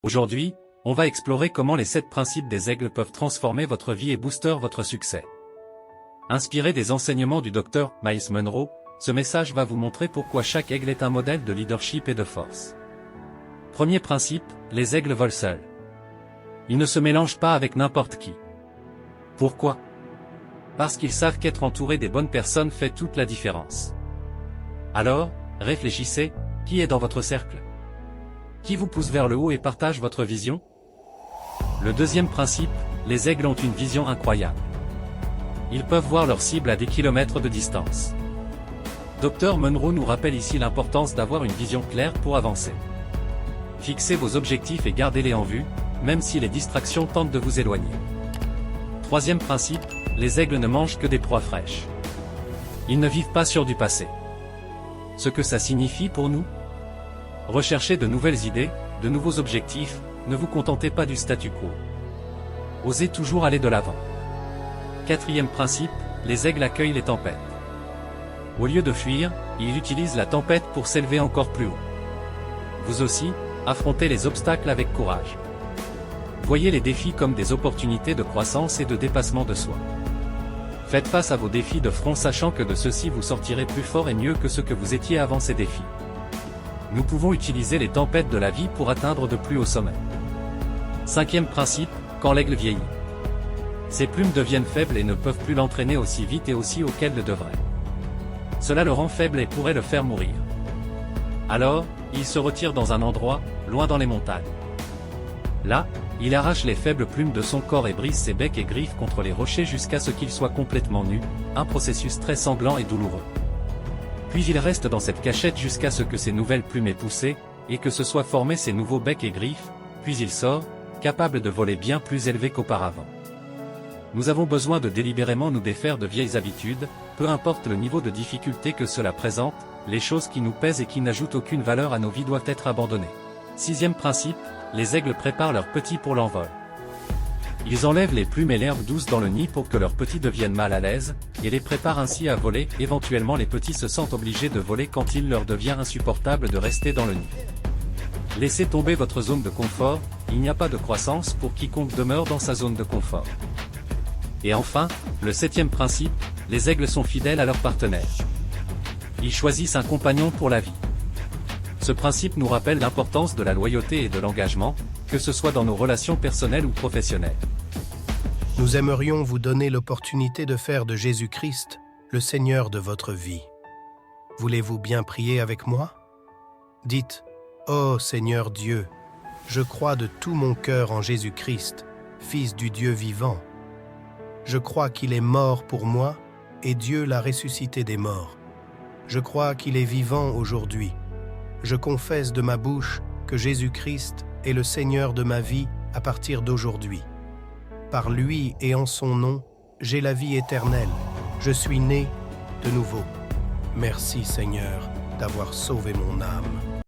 Aujourd'hui, on va explorer comment les 7 principes des aigles peuvent transformer votre vie et booster votre succès. Inspiré des enseignements du Dr. Myles Munroe, ce message va vous montrer pourquoi chaque aigle est un modèle de leadership et de force. Premier principe, les aigles volent seuls. Ils ne se mélangent pas avec n'importe qui. Pourquoi? Parce qu'ils savent qu'être entouré des bonnes personnes fait toute la différence. Alors, réfléchissez, qui est dans votre cercle? Qui vous pousse vers le haut et partage votre vision? Le deuxième principe, les aigles ont une vision incroyable. Ils peuvent voir leur cible à des kilomètres de distance. Dr. Munroe nous rappelle ici l'importance d'avoir une vision claire pour avancer. Fixez vos objectifs et gardez-les en vue, même si les distractions tentent de vous éloigner. Troisième principe, les aigles ne mangent que des proies fraîches. Ils ne vivent pas sur du passé. Ce que ça signifie pour nous? Recherchez de nouvelles idées, de nouveaux objectifs, ne vous contentez pas du statu quo. Osez toujours aller de l'avant. Quatrième principe, les aigles accueillent les tempêtes. Au lieu de fuir, ils utilisent la tempête pour s'élever encore plus haut. Vous aussi, affrontez les obstacles avec courage. Voyez les défis comme des opportunités de croissance et de dépassement de soi. Faites face à vos défis de front sachant que de ceux-ci vous sortirez plus fort et mieux que ce que vous étiez avant ces défis. Nous pouvons utiliser les tempêtes de la vie pour atteindre de plus hauts sommets. Cinquième principe, quand l'aigle vieillit. Ses plumes deviennent faibles et ne peuvent plus l'entraîner aussi vite et aussi haut qu'elles le devraient. Cela le rend faible et pourrait le faire mourir. Alors, il se retire dans un endroit, loin dans les montagnes. Là, il arrache les faibles plumes de son corps et brise ses becs et griffes contre les rochers jusqu'à ce qu'il soit complètement nu, un processus très sanglant et douloureux. Puis il reste dans cette cachette jusqu'à ce que ses nouvelles plumes aient poussé, et que se soient formés ses nouveaux becs et griffes, puis il sort, capable de voler bien plus élevé qu'auparavant. Nous avons besoin de délibérément nous défaire de vieilles habitudes, peu importe le niveau de difficulté que cela présente, les choses qui nous pèsent et qui n'ajoutent aucune valeur à nos vies doivent être abandonnées. Sixième principe, les aigles préparent leurs petits pour l'envol. Ils enlèvent les plumes et l'herbe douce dans le nid pour que leurs petits deviennent mal à l'aise, et les préparent ainsi à voler. Éventuellement les petits se sentent obligés de voler quand il leur devient insupportable de rester dans le nid. Laissez tomber votre zone de confort, il n'y a pas de croissance pour quiconque demeure dans sa zone de confort. Et enfin, le septième principe, les aigles sont fidèles à leur partenaire. Ils choisissent un compagnon pour la vie. Ce principe nous rappelle l'importance de la loyauté et de l'engagement, que ce soit dans nos relations personnelles ou professionnelles. Nous aimerions vous donner l'opportunité de faire de Jésus-Christ le Seigneur de votre vie. Voulez-vous bien prier avec moi? Dites, « Ô Seigneur Dieu, je crois de tout mon cœur en Jésus-Christ, Fils du Dieu vivant. Je crois qu'il est mort pour moi et Dieu l'a ressuscité des morts. Je crois qu'il est vivant aujourd'hui. Je confesse de ma bouche que Jésus-Christ est le Seigneur de ma vie à partir d'aujourd'hui. Par lui et en son nom, j'ai la vie éternelle. Je suis né de nouveau. Merci Seigneur d'avoir sauvé mon âme.